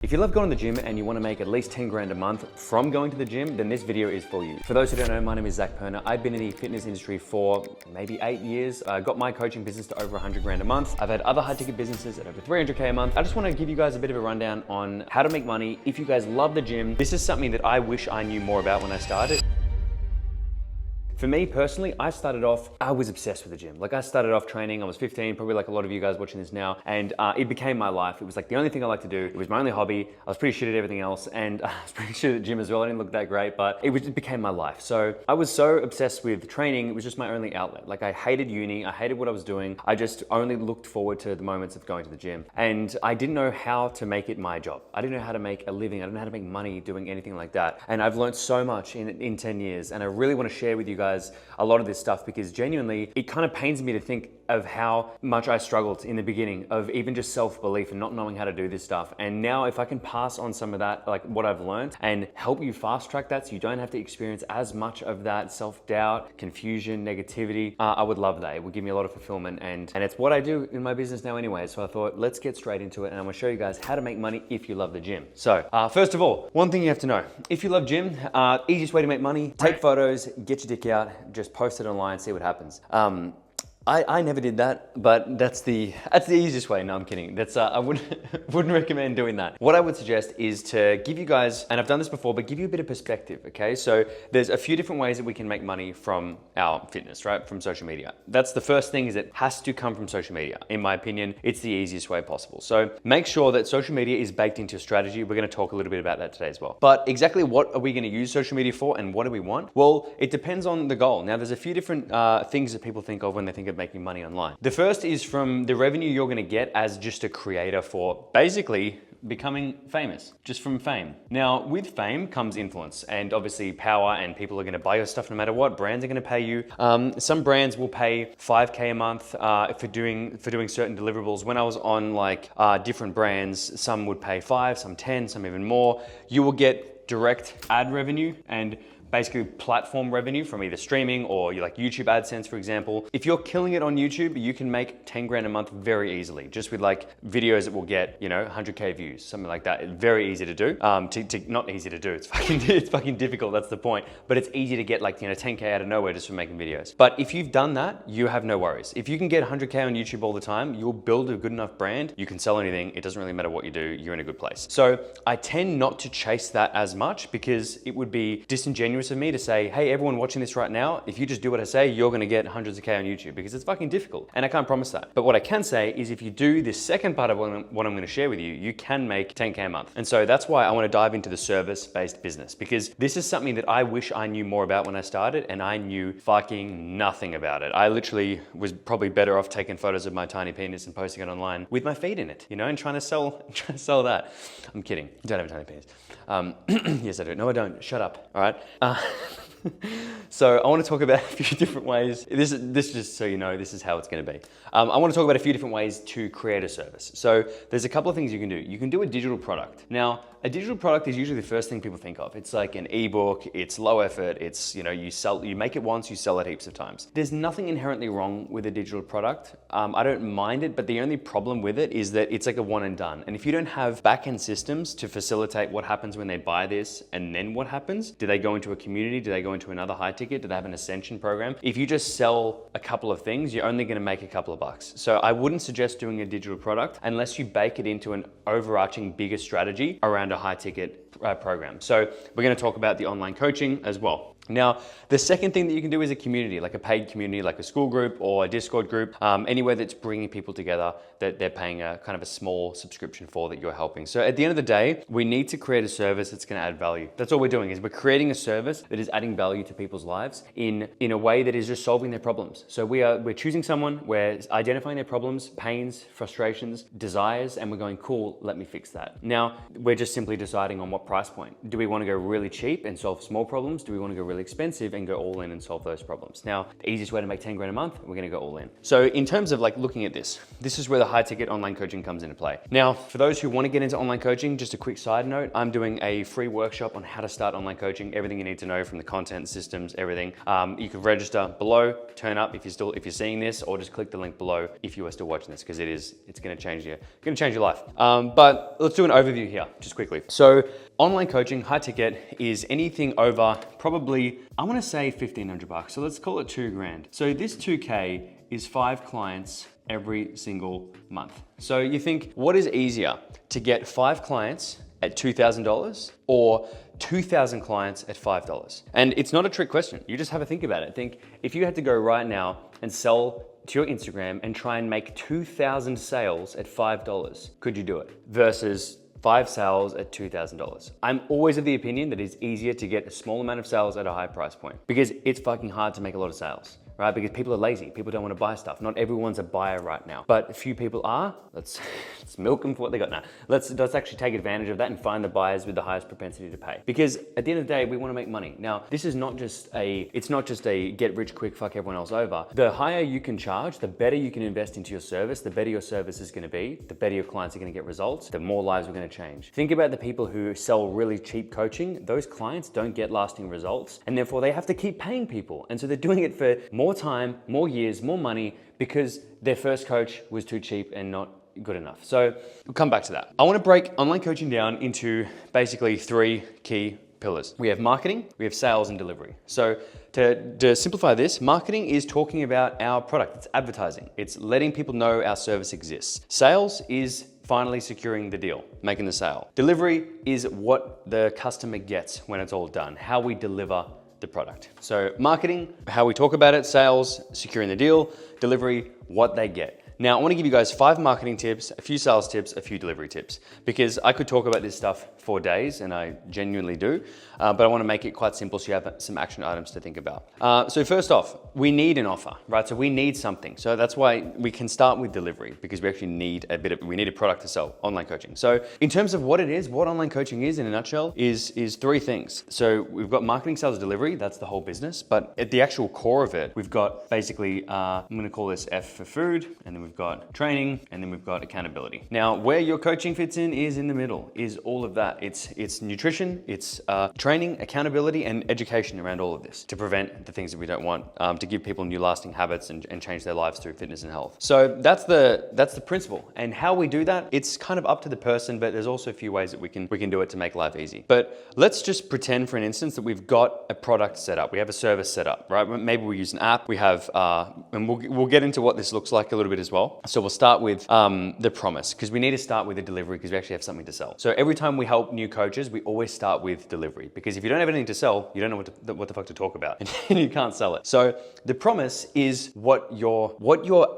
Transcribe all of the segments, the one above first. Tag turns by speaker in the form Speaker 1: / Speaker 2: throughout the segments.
Speaker 1: If you love going to the gym and you want to make at least 10 grand a month from going to the gym, then this video is for you. For those who don't know, my name is Perna. I've been in the fitness industry for maybe 8 years. I got my coaching business to over 100 grand a month. I've had other high ticket businesses at over 300K a month. I just want to give you guys a bit of a rundown on how to make money. If you guys love the gym, this is something that I wish I knew more about when I started. For me personally, I was obsessed with the gym. Like I started off training, I was 15, probably like a lot of you guys watching this now, and it became my life. It was like the only thing I liked to do. It was my only hobby. I was pretty shit at everything else, and I was pretty shit at the gym as well. I didn't look that great, but it became my life. So I was so obsessed with training, it was just my only outlet. Like I hated uni, I hated what I was doing. I just only looked forward to the moments of going to the gym. And I didn't know how to make it my job. I didn't know how to make a living. I didn't know how to make money doing anything like that. And I've learned so much in 10 years, and I really want to share with you guys a lot of this stuff because genuinely it kind of pains me to think of how much I struggled in the beginning of even just self-belief and not knowing how to do this stuff. And now if I can pass on some of that, like what I've learned, and help you fast track that so you don't have to experience as much of that self-doubt, confusion, negativity, I would love that. It would give me a lot of fulfillment, and it's what I do in my business now anyway. So I thought, let's get straight into it, and I'm gonna show you guys how to make money if you love the gym. So first of all, one thing you have to know, if you love gym, easiest way to make money, take photos, get your dick out, just post it online, see what happens. I never did that, but that's the easiest way. No, I'm kidding. I wouldn't recommend doing that. What I would suggest is to give you guys, and I've done this before, but give you a bit of perspective, okay? So there's a few different ways that we can make money from our fitness, right? From social media. That's the first thing, is it has to come from social media. In my opinion, it's the easiest way possible. So make sure that social media is baked into your strategy. We're gonna talk a little bit about that today as well. But exactly what are we gonna use social media for, and what do we want? Well, it depends on the goal. Now, there's a few different things that people think of when they think of making money online. The first is from the revenue you're gonna get as just a creator for basically becoming famous, just from fame. Now, with fame comes influence and obviously power, and people are gonna buy your stuff no matter what. Brands are gonna pay you. Some brands will pay 5K a month for doing certain deliverables. When I was on like different brands, some would pay 5, some 10, some even more. You will get direct ad revenue and basically platform revenue from either streaming or like YouTube AdSense, for example. If you're killing it on YouTube, you can make 10 grand a month very easily, just with like videos that will get, 100K views, something like that. It's very easy to do. Not easy to do, it's fucking difficult, that's the point. But it's easy to get like, 10K out of nowhere just from making videos. But if you've done that, you have no worries. If you can get 100K on YouTube all the time, you'll build a good enough brand, you can sell anything, it doesn't really matter what you do, you're in a good place. So I tend not to chase that as much because it would be disingenuous of me to say, hey, everyone watching this right now, if you just do what I say, you're gonna get hundreds of K on YouTube, because it's fucking difficult. And I can't promise that. But what I can say is if you do this second part of what I'm gonna share with you, you can make 10K a month. And so that's why I wanna dive into the service-based business, because this is something that I wish I knew more about when I started, and I knew fucking nothing about it. I literally was probably better off taking photos of my tiny penis and posting it online with my feet in it, and trying to sell that. I'm kidding. I don't have a tiny penis. Yes, I do. No, I don't. Shut up. All right. So I want to talk about a few different ways. This just so you know, this is how it's going to be. I want to talk about a few different ways to create a service. So there's a couple of things you can do. You can do a digital product. Now, a digital product is usually the first thing people think of. It's like an ebook, it's low effort, it's, you make it once, you sell it heaps of times. There's nothing inherently wrong with a digital product. I don't mind it, but the only problem with it is that it's like a one and done. And if you don't have back-end systems to facilitate what happens when they buy this and then what happens, do they go into a community? Do they go into another high ticket? Do they have an ascension program? If you just sell a couple of things, you're only gonna make a couple of bucks. So I wouldn't suggest doing a digital product unless you bake it into an overarching bigger strategy around a high ticket program. So we're going to talk about the online coaching as well. Now, the second thing that you can do is a community, like a paid community, like a school group or a Discord group, anywhere that's bringing people together that they're paying a kind of a small subscription for, that you're helping. So at the end of the day, we need to create a service that's going to add value. That's all we're doing, is we're creating a service that is adding value to people's lives in a way that is just solving their problems. So we're choosing someone, we're identifying their problems, pains, frustrations, desires, and we're going, cool, let me fix that. Now, we're just simply deciding on what price point. Do we want to go really cheap and solve small problems? Do we want to go really really expensive and go all in and solve those problems. Now, the easiest way to make 10 grand a month, we're gonna go all in. So in terms of like looking at this is where the high ticket online coaching comes into play. Now, for those who wanna get into online coaching, just a quick side note, I'm doing a free workshop on how to start online coaching, everything you need to know from the content, systems, everything. You can register below, turn up if you're seeing this, or just click the link below if you are still watching this, because it's gonna change your life. But let's do an overview here, just quickly. So online coaching, high ticket, is anything over probably, I wanna say $1,500. So let's call it 2 grand. So this 2K is 5 clients every single month. So you think, what is easier, to get 5 clients at $2,000 or 2,000 clients at $5? And it's not a trick question. You just have a think about it. Think, if you had to go right now and sell to your Instagram and try and make 2,000 sales at $5, could you do it? Versus 5 sales at $2,000. I'm always of the opinion that it's easier to get a small amount of sales at a high price point, because it's fucking hard to make a lot of sales, right? Because people are lazy. People don't want to buy stuff. Not everyone's a buyer right now, but a few people are. Let's milk them for what they got now. Let's actually take advantage of that and find the buyers with the highest propensity to pay. Because at the end of the day, we want to make money. Now, this is not just it's not just a get rich quick, fuck everyone else over. The higher you can charge, the better you can invest into your service, the better your service is going to be, the better your clients are going to get results, the more lives we're going to change. Think about the people who sell really cheap coaching. Those clients don't get lasting results, and therefore they have to keep paying people. And so they're doing it for more time, more years, more money, because their first coach was too cheap and not good enough. So we'll come back to that. I want to break online coaching down into basically 3 key pillars. We have marketing, we have sales, and delivery. So to simplify this, marketing is talking about our product. It's advertising. It's letting people know our service exists. Sales is finally securing the deal, making the sale. Delivery is what the customer gets when it's all done, how we deliver the product. So marketing, how we talk about it, sales, securing the deal, delivery, what they get. Now, I want to give you guys 5 marketing tips, a few sales tips, a few delivery tips, because I could talk about this stuff for days, and I genuinely do, but I want to make it quite simple so you have some action items to think about. So first off, we need an offer, right? So we need something. So that's why we can start with delivery, because we actually need we need a product to sell, online coaching. So in terms of what it is, what online coaching is in a nutshell is 3 things. So we've got marketing, sales, delivery, that's the whole business, but at the actual core of it, we've got basically, I'm going to call this F for food, and then we've got training, and then we've got accountability. Now, where your coaching fits in is in the middle, is all of that. It's nutrition, it's training, accountability, and education around all of this to prevent the things that we don't want, to give people new lasting habits and change their lives through fitness and health. So that's the principle. And how we do that, it's kind of up to the person, but there's also a few ways that we can do it to make life easy. But let's just pretend for an instance that we've got a product set up, we have a service set up, right? Maybe we use an app, we have, and we'll get into what this looks like a little bit as well. So we'll start with the promise, because we need to start with the delivery, because we actually have something to sell. So every time we help new coaches, we always start with delivery, because if you don't have anything to sell, you don't know what the fuck to talk about, and you can't sell it. So the promise is what you're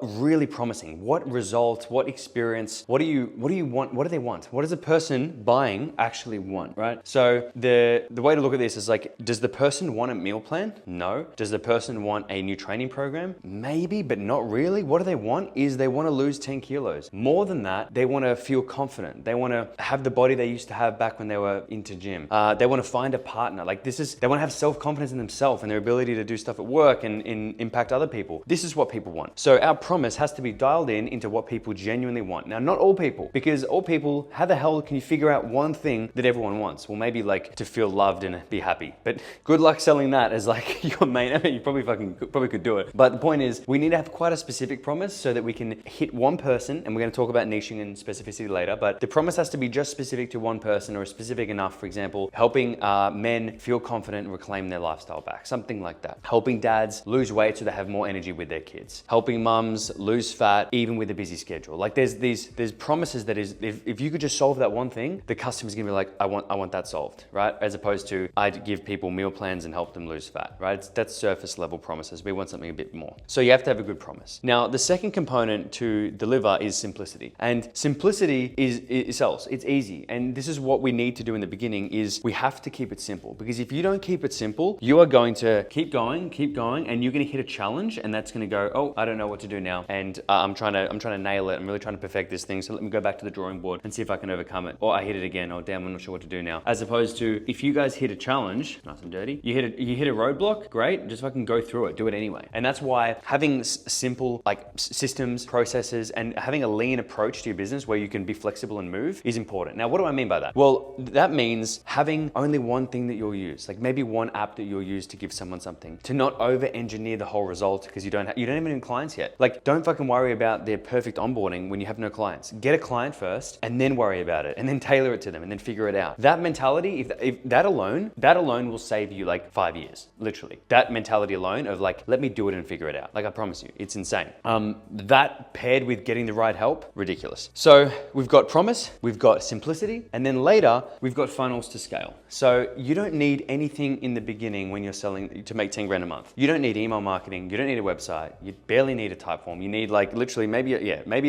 Speaker 1: really promising. What result, what experience, what do you want? What do they want? What does a person buying actually want, right? So the way to look at this is like, does the person want a meal plan? No. Does the person want a new training program? Maybe, but not really. What do they want is they want to lose 10 kilos. More than that, they want to feel confident. They want to have the body they used to have back when they were into gym. They want to find a partner. Like they want to have self-confidence in themselves and their ability to do stuff at work and impact other people. This is what people want. So our promise has to be dialed into what people genuinely want. Now, not all people, because all people, how the hell can you figure out one thing that everyone wants? Well, maybe like to feel loved and be happy, but good luck selling that as like your main. I mean, you probably could do it. But the point is, we need to have quite a specific promise so that we can hit one person, and we're going to talk about niching and specificity later, but the promise has to be just specific to one person, or specific enough, for example, helping men feel confident and reclaim their lifestyle back, something like that. Helping dads lose weight so they have more energy with their kids. Helping mums lose fat even with a busy schedule. Like there's promises that is, if you could just solve that one thing, the customer's gonna be like, I want that solved, right? As opposed to, I'd give people meal plans and help them lose fat, right? That's surface level promises. We want something a bit more. So you have to have a good promise. Now, the second component component to deliver is simplicity. And simplicity it sells. It's easy. And this is what we need to do in the beginning is we have to keep it simple, because if you don't keep it simple, you are going to keep going, and you're going to hit a challenge, and that's going to go, oh, I don't know what to do now. And I'm trying to nail it. I'm really trying to perfect this thing. So let me go back to the drawing board and see if I can overcome it. Or I hit it again. Oh, damn, I'm not sure what to do now. As opposed to if you guys hit a challenge, nice and dirty, you hit a roadblock, great, just fucking go through it, do it anyway. And that's why having simple like systems, processes, and having a lean approach to your business where you can be flexible and move is important. Now, what do I mean by that? Well, that means having only one thing that you'll use, like maybe one app that you'll use to give someone something, to not over-engineer the whole result because you don't even have clients yet. Like, don't fucking worry about their perfect onboarding when you have no clients. Get a client first and then worry about it, and then tailor it to them and then figure it out. That mentality, if that alone will save you like 5 years, literally. That mentality alone of like, let me do it and figure it out. Like, I promise you, it's insane. That paired with getting the right help, ridiculous. So we've got promise, we've got simplicity, and then later we've got funnels to scale. So you don't need anything in the beginning when you're selling to make 10 grand a month. You don't need email marketing. You don't need a website. You barely need a type form. You need like literally maybe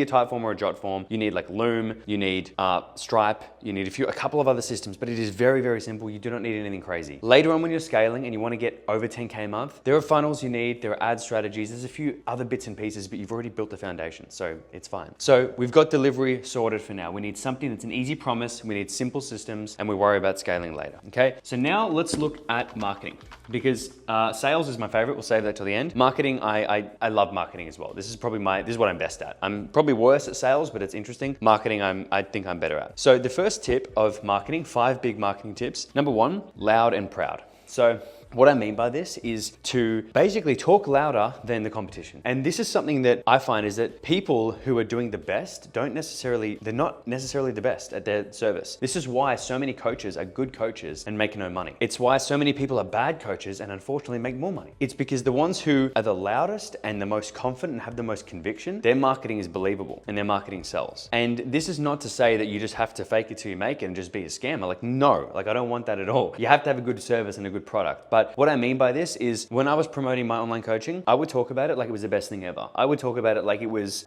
Speaker 1: a type form or a jot form. You need like Loom. You need Stripe. You need a couple of other systems, but it is very, very simple. You do not need anything crazy. Later on when you're scaling and you want to get over 10K a month, there are funnels you need. There are ad strategies. There's a few other bits and pieces, but you've already built the foundation. So it's fine. So we've got delivery sorted for now. We need something that's an easy promise. We need simple systems, and we worry about scaling later. Okay. So now let's look at marketing, because sales is my favorite. We'll save that till the end. Marketing, I love marketing as well. This is what I'm best at. I'm probably worse at sales, but it's interesting. Marketing, I think I'm better at. So the first tip of marketing, 5 big marketing tips. Number 1, loud and proud. So what I mean by this is to basically talk louder than the competition. And this is something that I find is that people who are doing the best they're not necessarily the best at their service. This is why so many coaches are good coaches and make no money. It's why so many people are bad coaches and unfortunately make more money. It's because the ones who are the loudest and the most confident and have the most conviction, their marketing is believable and their marketing sells. And this is not to say that you just have to fake it till you make it and just be a scammer. Like, no, like I don't want that at all. You have to have a good service and a good product. But what I mean by this is when I was promoting my online coaching, I would talk about it like it was the best thing ever. I would talk about it like it was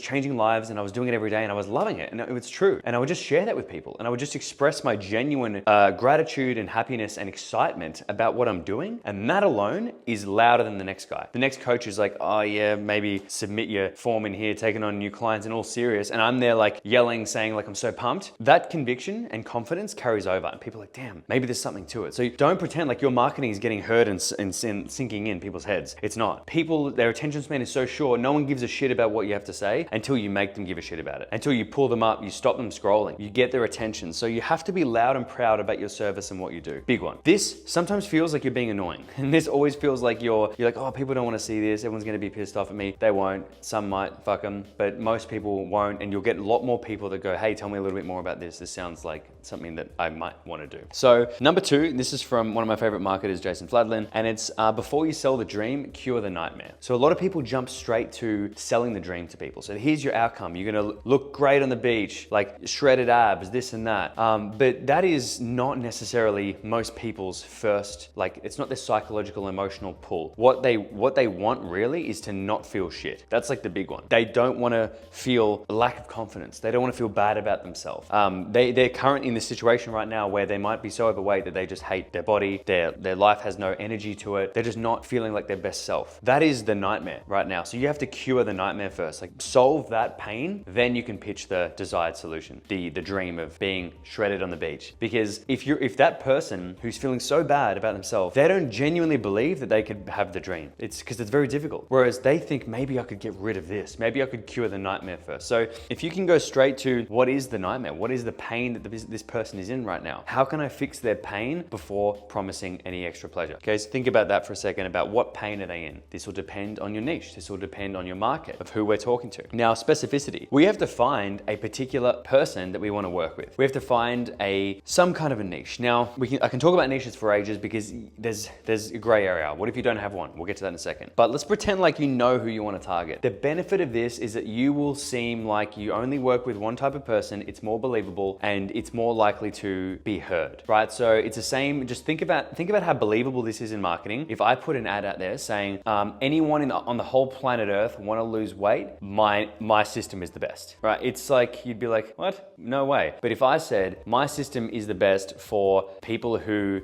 Speaker 1: changing lives, and I was doing it every day and I was loving it, and it was true. And I would just share that with people, and I would just express my genuine gratitude and happiness and excitement about what I'm doing. And that alone is louder than the next guy. The next coach is like, oh yeah, maybe submit your form in here, taking on new clients and all serious. And I'm there like yelling, saying like I'm so pumped. That conviction and confidence carries over, and people are like, damn, maybe there's something to it. So don't pretend like your marketing is getting heard and sinking in people's heads. It's not. People, their attention span is so short, no one gives a shit about what you have to say until you make them give a shit about it. Until you pull them up, you stop them scrolling, you get their attention. So you have to be loud and proud about your service and what you do. Big one. This sometimes feels like you're being annoying. And this always feels like you're like, oh, people don't want to see this. Everyone's going to be pissed off at me. They won't. Some might, fuck them. But most people won't. And you'll get a lot more people that go, hey, tell me a little bit more about this. This sounds like something that I might want to do. So number 2, this is from one of my favorite marketers, Jason Fladlin, and it's before you sell the dream, cure the nightmare. So a lot of people jump straight to selling the dream to people. So here's your outcome. You're gonna look great on the beach, like shredded abs, this and that. But that is not necessarily most people's first, like it's not their psychological, emotional pull. What they want really is to not feel shit. That's like the big one. They don't wanna feel a lack of confidence. They don't wanna feel bad about themselves. They're currently in this situation right now where they might be so overweight that they just hate their body, their life has no energy to it. They're just not feeling like their best self. That is the nightmare right now. So you have to cure the nightmare first, like solve that pain, then you can pitch the desired solution, the dream of being shredded on the beach. Because if that person who's feeling so bad about themselves, they don't genuinely believe that they could have the dream. It's because it's very difficult. Whereas they think maybe I could get rid of this. Maybe I could cure the nightmare first. So if you can go straight to what is the nightmare? What is the pain that this person is in right now? How can I fix their pain before promising any extra pleasure? Okay, so think about that for a second, about what pain are they in. This will depend on your niche. This will depend on your market of who we're talking to. Now, specificity. We have to find a particular person that we want to work with. We have to find some kind of a niche. Now, I can talk about niches for ages because there's a gray area. What if you don't have one? We'll get to that in a second. But let's pretend like you know who you want to target. The benefit of this is that you will seem like you only work with one type of person. It's more believable and it's more likely to be heard, right? So it's the same. Just think about about how believable this is in marketing. If I put an ad out there saying, anyone on the whole planet Earth want to lose weight, my system is the best, right? It's like, you'd be like, what? No way. But if I said, my system is the best for people who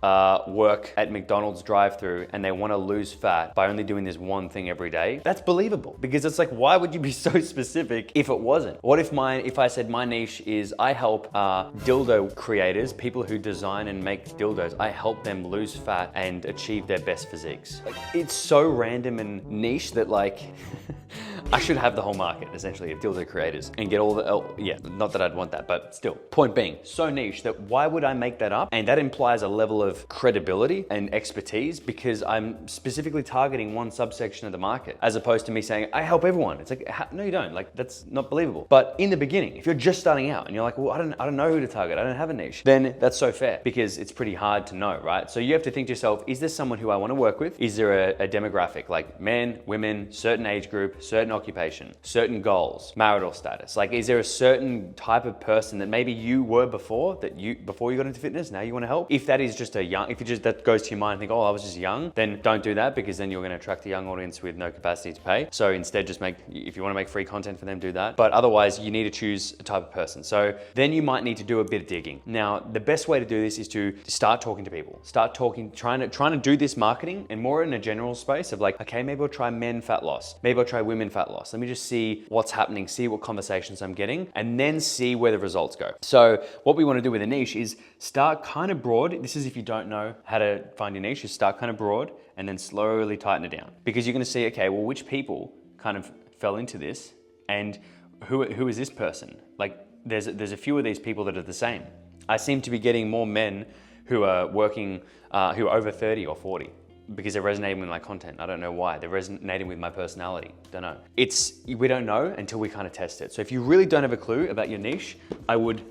Speaker 1: work at McDonald's drive-thru and they want to lose fat by only doing this one thing every day, that's believable. Because it's like, why would you be so specific if it wasn't? What if I said my niche is I help dildo creators, people who design and make dildos, I help them lose fat and achieve their best physiques. Like, it's so random and niche that like, I should have the whole market essentially of dildo creators and get all the, not that I'd want that, but still. Point being, so niche that why would I make that up? And that implies a level of credibility and expertise because I'm specifically targeting one subsection of the market as opposed to me saying, I help everyone. It's like, no, you don't. Like, that's not believable. But in the beginning, if you're just starting out and you're like, well, I don't know who to target, I don't have a niche, then that's so fair because it's pretty hard to know, right? So you have to think to yourself, is there someone who I want to work with? Is there a demographic like men, women, certain age group, certain occupation, certain goals, marital status? Like, is there a certain type of person that maybe you were before you got into fitness, now you want to help? If that is just that goes to your mind and think, oh, I was just young, then don't do that because then you're going to attract a young audience with no capacity to pay. So instead just if you want to make free content for them, do that. But otherwise you need to choose a type of person. So then you might need to do a bit of digging. Now, the best way to do this is to start talking to people, trying to do this marketing and more in a general space of like, okay, maybe I'll try men fat loss. Maybe I'll try women fat loss. Let me just see what's happening, see what conversations I'm getting, and then see where the results go. So what we want to do with a niche is start kind of broad. This is if you don't know how to find your niche, is start kind of broad and then slowly tighten it down. Because you're going to see, okay, well, which people kind of fell into this and who is this person? Like there's a few of these people that are the same. I seem to be getting more men who are working, who are over 30 or 40 because they're resonating with my content. I don't know why. They're resonating with my personality. Don't know. We don't know until we kind of test it. So if you really don't have a clue about your niche, I would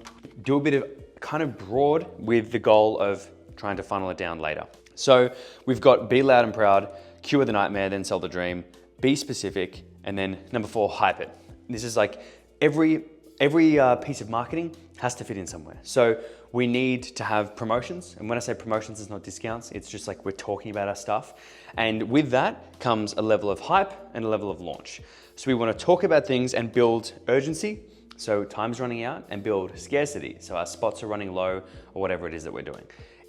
Speaker 1: do a bit of kind of broad with the goal of trying to funnel it down later. So we've got be loud and proud, cure the nightmare, then sell the dream, be specific, and then number 4, hype it. This is like every piece of marketing has to fit in somewhere. So we need to have promotions. And when I say promotions, it's not discounts. It's just like we're talking about our stuff. And with that comes a level of hype and a level of launch. So we want to talk about things and build urgency. So time's running out, and build scarcity. So our spots are running low or whatever it is that we're doing.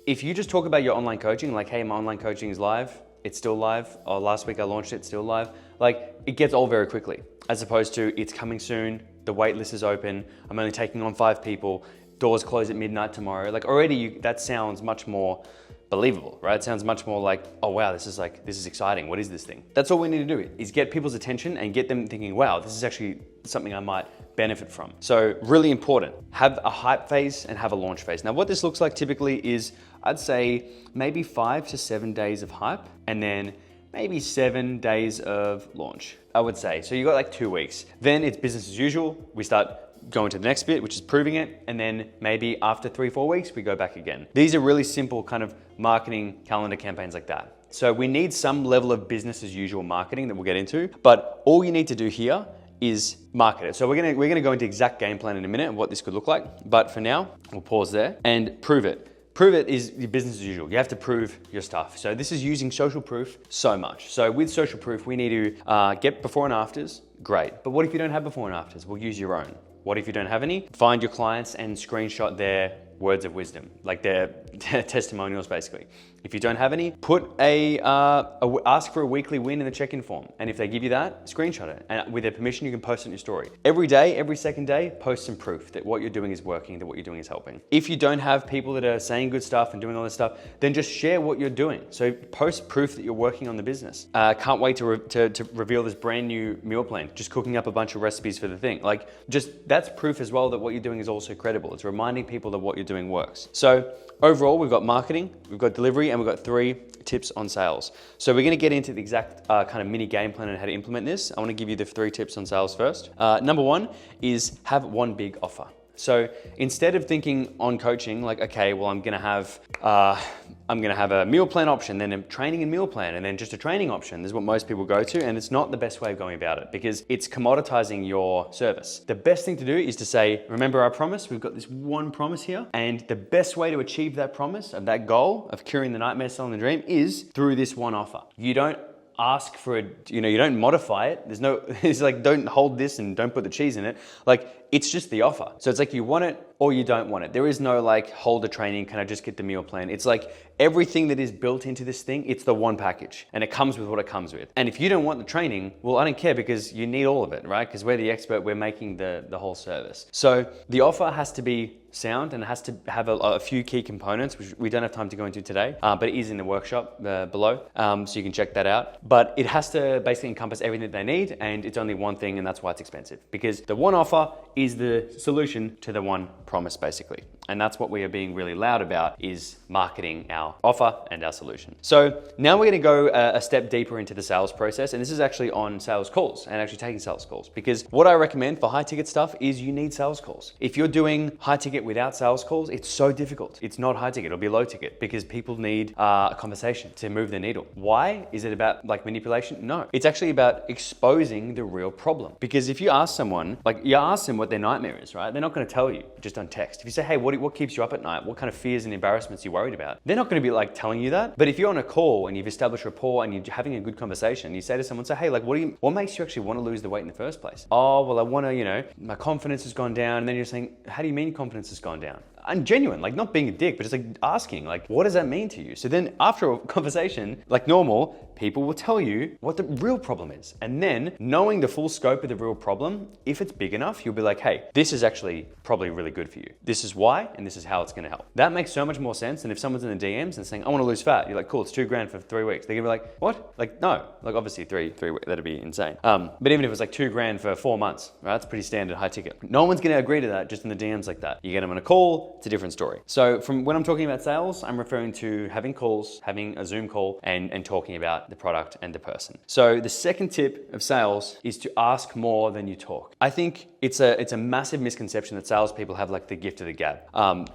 Speaker 1: If you just talk about your online coaching, like, hey, my online coaching is live, it's still live, or last week I launched it, it's still live, like it gets old very quickly, as opposed to it's coming soon, the wait list is open, I'm only taking on 5 people, doors close at midnight tomorrow. Like already that sounds much more believable, right? It sounds much more like, oh wow, this is exciting. What is this thing? That's all we need to do is get people's attention and get them thinking, wow, this is actually something I might benefit from. So really important, have a hype phase and have a launch phase. Now what this looks like typically is, I'd say maybe 5 to 7 days of hype and then maybe 7 days of launch, I would say. So you got like 2 weeks. Then it's business as usual. We start going to the next bit, which is proving it. And then maybe after 3-4 weeks, we go back again. These are really simple kind of marketing calendar campaigns like that. So we need some level of business as usual marketing that we'll get into, but all you need to do here is market it. So we're gonna go into exact game plan in a minute and what this could look like. But for now, we'll pause there and prove it. Prove it is your business as usual. You have to prove your stuff. So this is using social proof so much. So with social proof, we need to get before and afters, great. But what if you don't have before and afters? We'll use your own. What if you don't have any? Find your clients and screenshot their words of wisdom, like their testimonials basically. If you don't have any, put ask for a weekly win in the check-in form. And if they give you that, screenshot it. And with their permission, you can post it in your story. Every day, every second day, post some proof that what you're doing is working, that what you're doing is helping. If you don't have people that are saying good stuff and doing all this stuff, then just share what you're doing. So post proof that you're working on the business. Can't wait to reveal this brand new meal plan, just cooking up a bunch of recipes for the thing. Like that's proof as well that what you're doing is also credible. It's reminding people that what you're doing works. So overall, we've got marketing, we've got delivery, and we've got 3 tips on sales. So we're gonna get into the exact kind of mini game plan on how to implement this. I wanna give you the 3 tips on sales first. Number 1 is have one big offer. So instead of thinking on coaching, like, okay, well, I'm gonna have a meal plan option, then a training and meal plan, and then just a training option. This is what most people go to, and it's not the best way of going about it because it's commoditizing your service. The best thing to do is to say, remember our promise? We've got this one promise here, and the best way to achieve that promise, of that goal of curing the nightmare, selling the dream, is through this one offer. You don't ask for it, you don't modify it. It's like, don't hold this and don't put the cheese in it. Like, it's just the offer. So it's like, you want it or you don't want it. There is no like, hold a training, can I just get the meal plan? It's like everything that is built into this thing, it's the one package and it comes with what it comes with. And if you don't want the training, well, I don't care because you need all of it, right? Because we're the expert, we're making the whole service. So the offer has to be sound and it has to have a few key components, which we don't have time to go into today, but it is in the workshop below, so you can check that out. But it has to basically encompass everything that they need, and it's only one thing, and that's why it's expensive, because the one offer is the solution to the one promise, basically. And that's what we are being really loud about, is marketing our offer and our solution. So now we're gonna go a step deeper into the sales process, and this is actually on sales calls and actually taking sales calls, because what I recommend for high ticket stuff is you need sales calls. If you're doing high ticket without sales calls, it's so difficult. It's not high ticket, it'll be low ticket, because people need a conversation to move the needle. Why? Is it about like manipulation? No, it's actually about exposing the real problem. Because if you ask someone, like you ask them what their nightmare is, right? They're not gonna tell you just on text. If you say, hey, what keeps you up at night? What kind of fears and embarrassments you're worried about? They're not gonna be like telling you that. But if you're on a call and you've established rapport and you're having a good conversation, you say to someone, say, hey, like what makes you actually wanna lose the weight in the first place? Oh, well, I wanna, my confidence has gone down. And then you're saying, how do you mean confidence has gone down? I'm genuine, like not being a dick, but just like asking, like, what does that mean to you? So then after a conversation, like normal, people will tell you what the real problem is. And then knowing the full scope of the real problem, if it's big enough, you'll be like, hey, this is actually probably really good for you. This is why, and this is how it's gonna help. That makes so much more sense than if someone's in the DMs and saying, I wanna lose fat. You're like, cool, it's $2,000 for 3 weeks. They're gonna be like, what? Like, no, like obviously three weeks, that'd be insane. But even if it was like $2,000 for 4 months, right? That's pretty standard high ticket. No one's gonna agree to that just in the DMs like that. You get them on a call, it's a different story. So from when I'm talking about sales, I'm referring to having calls, having a Zoom call, and talking about the product and the person. So the second tip of sales is to ask more than you talk. I think it's a massive misconception that salespeople have like the gift of the gab.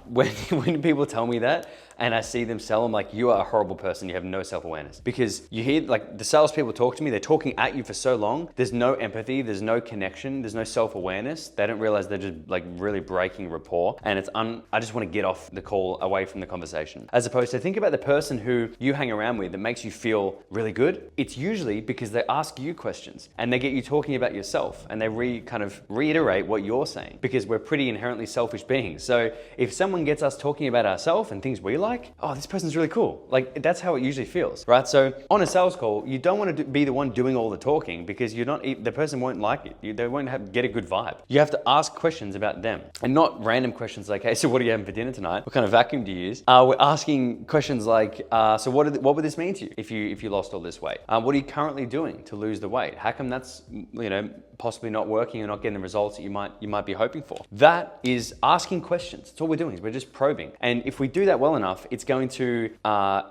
Speaker 1: When people tell me that, and I see them sell, I'm like, you are a horrible person. You have no self-awareness. Because you hear like the salespeople talk to me, they're talking at you for so long. There's no empathy, there's no connection, there's no self-awareness. They don't realize they're just like really breaking rapport. And I just want to get off the call, away from the conversation. As opposed to think about the person who you hang around with that makes you feel really good. It's usually because they ask you questions and they get you talking about yourself, and they kind of reiterate what you're saying, because we're pretty inherently selfish beings. So if someone gets us talking about ourselves and things we like, oh, this person's really cool. Like that's how it usually feels, right? So on a sales call, you don't want to be the one doing all the talking, because the person won't like it. They won't get a good vibe. You have to ask questions about them, and not random questions like, hey, so what are you having for dinner tonight? What kind of vacuum do you use? We're asking questions like, so what would this mean to you if you lost all this weight? What are you currently doing to lose the weight? How come that's possibly not working or not getting the results that you might be hoping for? That is asking questions. That's all we're doing, is we're just probing. And if we do that well enough, it's going to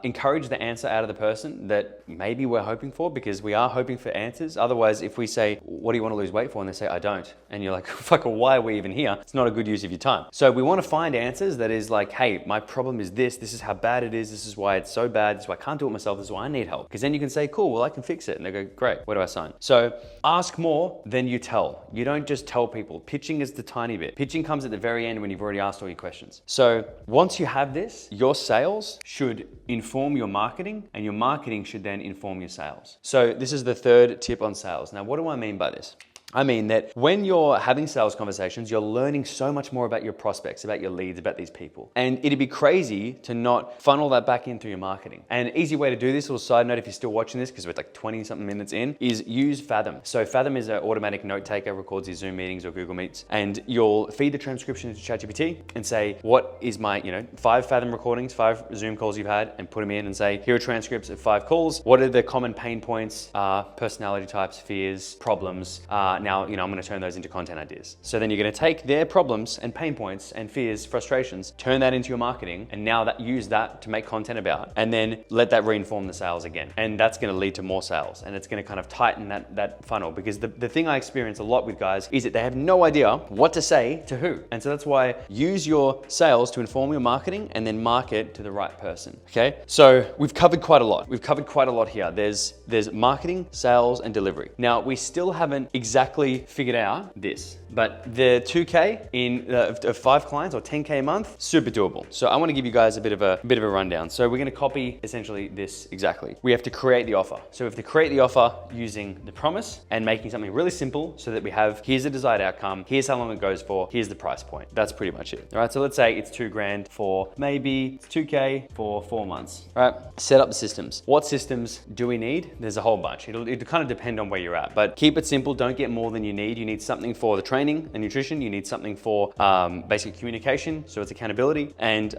Speaker 1: encourage the answer out of the person that maybe we're hoping for, because we are hoping for answers. Otherwise, if we say, what do you want to lose weight for? And they say, I don't. And you're like, fuck, well, why are we even here? It's not a good use of your time. So we want to find answers that is like, hey, my problem is this is how bad it is, this is why it's so bad, this is why I can't do it myself, this is why I need help. Because then you can say, cool, well, I can fix it. And they go, great, where do I sign? So ask more than you tell. You don't just tell people. Pitching is the tiny bit. Pitching comes at the very end when you've already asked all your questions. So once you have this, your sales should inform your marketing, and your marketing should then inform your sales. So this is the third tip on sales. Now, what do I mean by this? I mean that when you're having sales conversations, you're learning so much more about your prospects, about your leads, about these people. And it'd be crazy to not funnel that back in through your marketing. And an easy way to do this, little side note if you're still watching this, because we're like 20 something minutes in, is use Fathom. So Fathom is an automatic note taker, records your Zoom meetings or Google Meets, and you'll feed the transcription into ChatGPT and say, what is my 5 Fathom recordings, 5 Zoom calls you've had, and put them in and say, here are transcripts of 5 calls. What are the common pain points, personality types, fears, problems, now, I'm gonna turn those into content ideas. So then you're gonna take their problems and pain points and fears, frustrations, turn that into your marketing, and now use that to make content about, and then let that reinform the sales again. And that's gonna lead to more sales, and it's gonna kind of tighten that funnel, because the thing I experience a lot with guys is that they have no idea what to say to who. And so that's why use your sales to inform your marketing and then market to the right person, okay? So we've covered quite a lot. We've covered quite a lot here. There's marketing, sales, and delivery. Now, we still haven't exactly figured out this, but the 2K of 5 clients or 10K a month, super doable. So I wanna give you guys a bit of a rundown. So we're gonna copy essentially this exactly. We have to create the offer. So we have to create the offer using the promise and making something really simple so that we have, here's the desired outcome, here's how long it goes for, here's the price point. That's pretty much it. All right, so let's say it's $2,000 for maybe 2K for 4 months. All right, set up the systems. What systems do we need? There's a whole bunch. It'll kind of depend on where you're at, but keep it simple. Don't get more than you need. You need something for the training and nutrition. You need something for basic communication, so it's accountability, and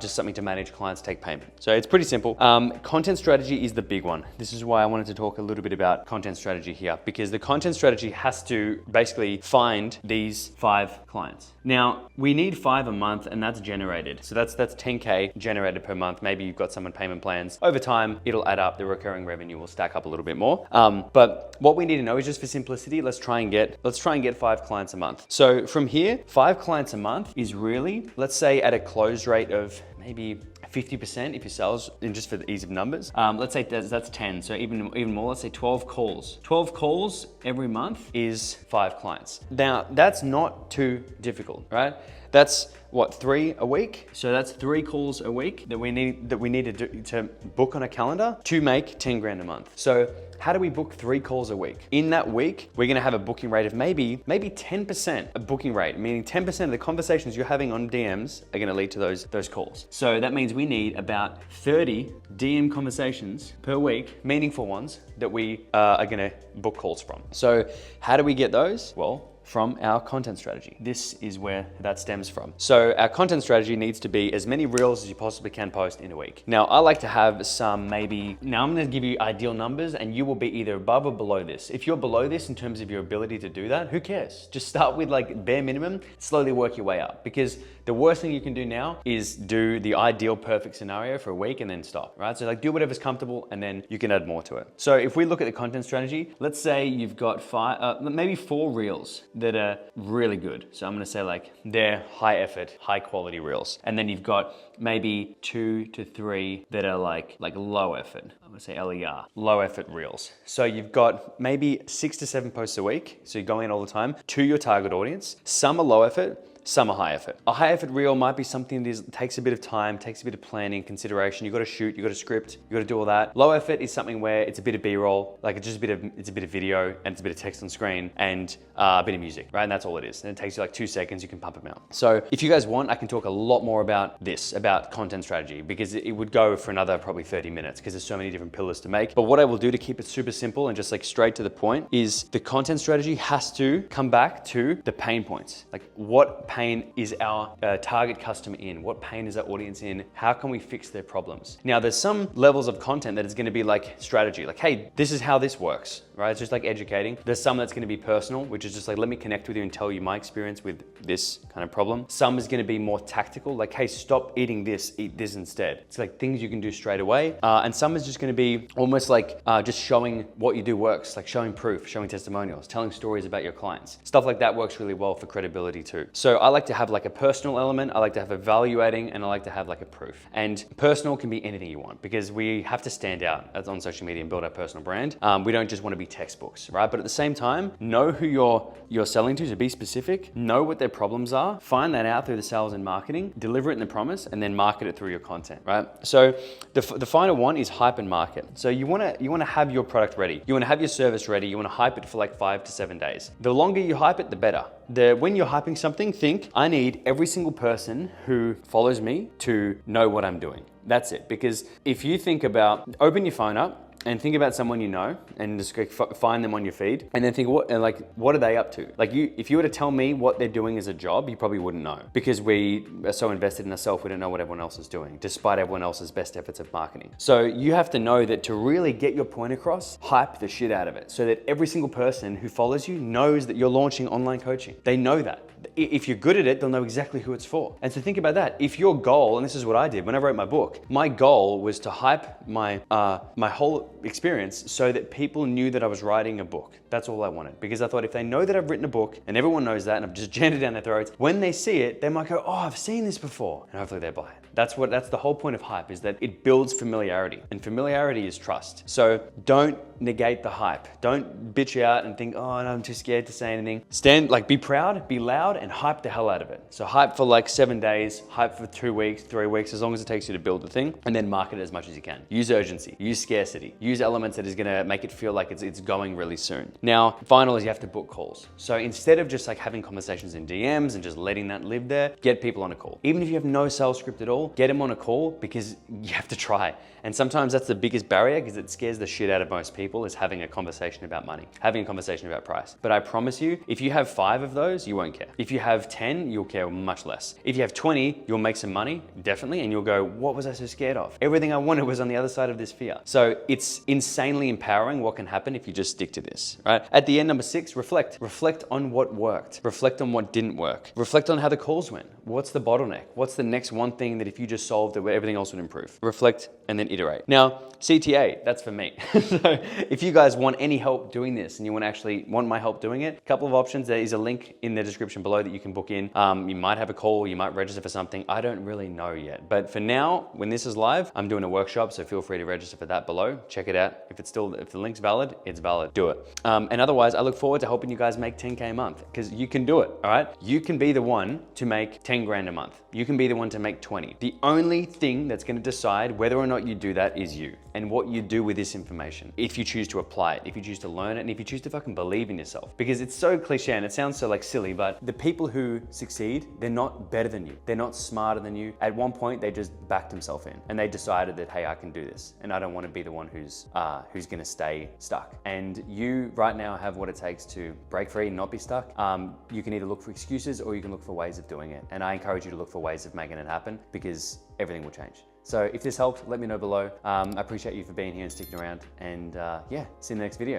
Speaker 1: just something to manage clients take payment. So it's pretty simple. Content strategy is the big one. This is why I wanted to talk a little bit about content strategy here, because the content strategy has to basically find these 5 clients. Now, we need 5 a month, and that's generated. So that's 10K generated per month. Maybe you've got some on payment plans. Over time, it'll add up. The recurring revenue will stack up a little bit more. But what we need to know is, just for simplicity, let's try and get 5 clients a month. So from here, 5 clients a month is really, let's say at a close rate of maybe 50% if your sales, and just for the ease of numbers, let's say that's 10. So even more, let's say 12 calls. 12 calls every month is 5 clients. Now, that's not too difficult, right? That's what, 3 a week? So that's 3 calls a week that we need to book on a calendar to make 10 grand a month. So how do we book 3 calls a week? In that week, we're gonna have a booking rate of maybe 10% a booking rate, meaning 10% of the conversations you're having on DMs are gonna lead to those calls. So that means we need about 30 DM conversations per week, meaningful ones, that we are gonna book calls from. So how do we get those? Well, from our content strategy. This is where that stems from. So our content strategy needs to be as many reels as you possibly can post in a week. Now, I like to have some now I'm gonna give you ideal numbers, and you will be either above or below this. If you're below this in terms of your ability to do that, who cares? Just start with like bare minimum, slowly work your way up, because the worst thing you can do now is do the ideal perfect scenario for a week and then stop, right? So like do whatever's comfortable, and then you can add more to it. So if we look at the content strategy, let's say you've got maybe 4 reels that are really good. So I'm gonna say like they're high effort, high quality reels. And then you've got maybe 2 to 3 that are like low effort. I'm gonna say LER, low effort reels. So you've got maybe 6 to 7 posts a week. So you're going in all the time to your target audience. Some are low effort, some are high effort. A high effort reel might be something that takes a bit of time, takes a bit of planning, consideration. You got to shoot, you got to script, you got to do all that. Low effort is something where it's a bit of B-roll, like it's a bit of video, and it's a bit of text on screen, and a bit of music, right? And that's all it is. And it takes you like 2 seconds, you can pump them out. So if you guys want, I can talk a lot more about this, about content strategy, because it would go for another probably 30 minutes because there's so many different pillars to make. But what I will do to keep it super simple and just like straight to the point is the content strategy has to come back to the pain points. Like, what pain is our target customer in? What pain is our audience in? How can we fix their problems? Now, there's some levels of content that is going to be like strategy, like, hey, this is how this works, right? It's just like educating. There's some that's going to be personal, which is just like, let me connect with you and tell you my experience with this kind of problem. Some is going to be more tactical, like, hey, stop eating this, eat this instead. It's like things you can do straight away. And some is just going to be almost like just showing what you do works, like showing proof, showing testimonials, telling stories about your clients. Stuff like that works really well for credibility too. So I like to have like a personal element, I like to have evaluating, and I like to have like a proof. And personal can be anything you want, because we have to stand out on social media and build our personal brand. We don't just want to be textbooks, right? But at the same time, know who you're selling to, so be specific, know what their problems are, find that out through the sales and marketing, deliver it in the promise, and then market it through your content, right? So the final one is hype and market. So you want to have your product ready, you want to have your service ready, you want to hype it for like 5 to 7 days. The longer you hype it, the better. When you're hyping something, think, I need every single person who follows me to know what I'm doing. That's it. Because if you think about, open your phone up and think about someone you know and just go find them on your feed and then think what are they up to? Like if you were to tell me what they're doing as a job, you probably wouldn't know because we are so invested in ourselves, we don't know what everyone else is doing despite everyone else's best efforts of marketing. So you have to know that to really get your point across, hype the shit out of it so that every single person who follows you knows that you're launching online coaching. They know that. If you're good at it, they'll know exactly who it's for. And so think about that. If your goal, and this is what I did when I wrote my book, my goal was to hype my whole experience so that people knew that I was writing a book. That's all I wanted. Because I thought if they know that I've written a book and everyone knows that and I've just jammed it down their throats, when they see it, they might go, oh, I've seen this before. And hopefully they buy it. That's the whole point of hype, is that it builds familiarity, and familiarity is trust. So don't negate the hype. Don't bitch out and think, oh, no, I'm too scared to say anything. Be proud, be loud, and hype the hell out of it. So hype for like 7 days, hype for 2 weeks, 3 weeks, as long as it takes you to build the thing, and then market it as much as you can. Use urgency, use scarcity, use elements that is gonna make it feel like it's going really soon. Now, final is you have to book calls. So instead of just like having conversations in DMs and just letting that live there, get people on a call. Even if you have no sales script at all, get them on a call because you have to try. And sometimes that's the biggest barrier because it scares the shit out of most people, is having a conversation about money, having a conversation about price. But I promise you, if you have 5 of those, you won't care. If you have 10, you'll care much less. If you have 20, you'll make some money, definitely, and you'll go, what was I so scared of? Everything I wanted was on the other side of this fear. So it's insanely empowering what can happen if you just stick to this, right? At the end, number 6, reflect. Reflect on what worked. Reflect on what didn't work. Reflect on how the calls went. What's the bottleneck? What's the next one thing that if you just solved it, everything else would improve? Reflect and then iterate. Now, CTA, that's for me. So if you guys want any help doing this and you want my help doing it, a couple of options. There is a link in the description below that you can book in. You might have a call, you might register for something. I don't really know yet. But for now, when this is live, I'm doing a workshop, so feel free to register for that below. Check it out. If the link's valid, it's valid. Do it. And otherwise, I look forward to helping you guys make 10K a month, because you can do it, all right? You can be the one to make 10 grand a month. You can be the one to make 20. The only thing that's gonna decide whether or not you do that is you, and what you do with this information. If you choose to apply it, if you choose to learn it, and if you choose to fucking believe in yourself. Because it's so cliche and it sounds so like silly, but the people who succeed, they're not better than you. They're not smarter than you. At one point, they just backed themselves in and they decided that, hey, I can do this. And I don't want to be the one who's gonna stay stuck. And you right now have what it takes to break free and not be stuck. You can either look for excuses or you can look for ways of doing it. And I encourage you to look for ways of making it happen, because everything will change. So if this helped, let me know below. I appreciate you for being here and sticking around. And yeah, see you in the next video.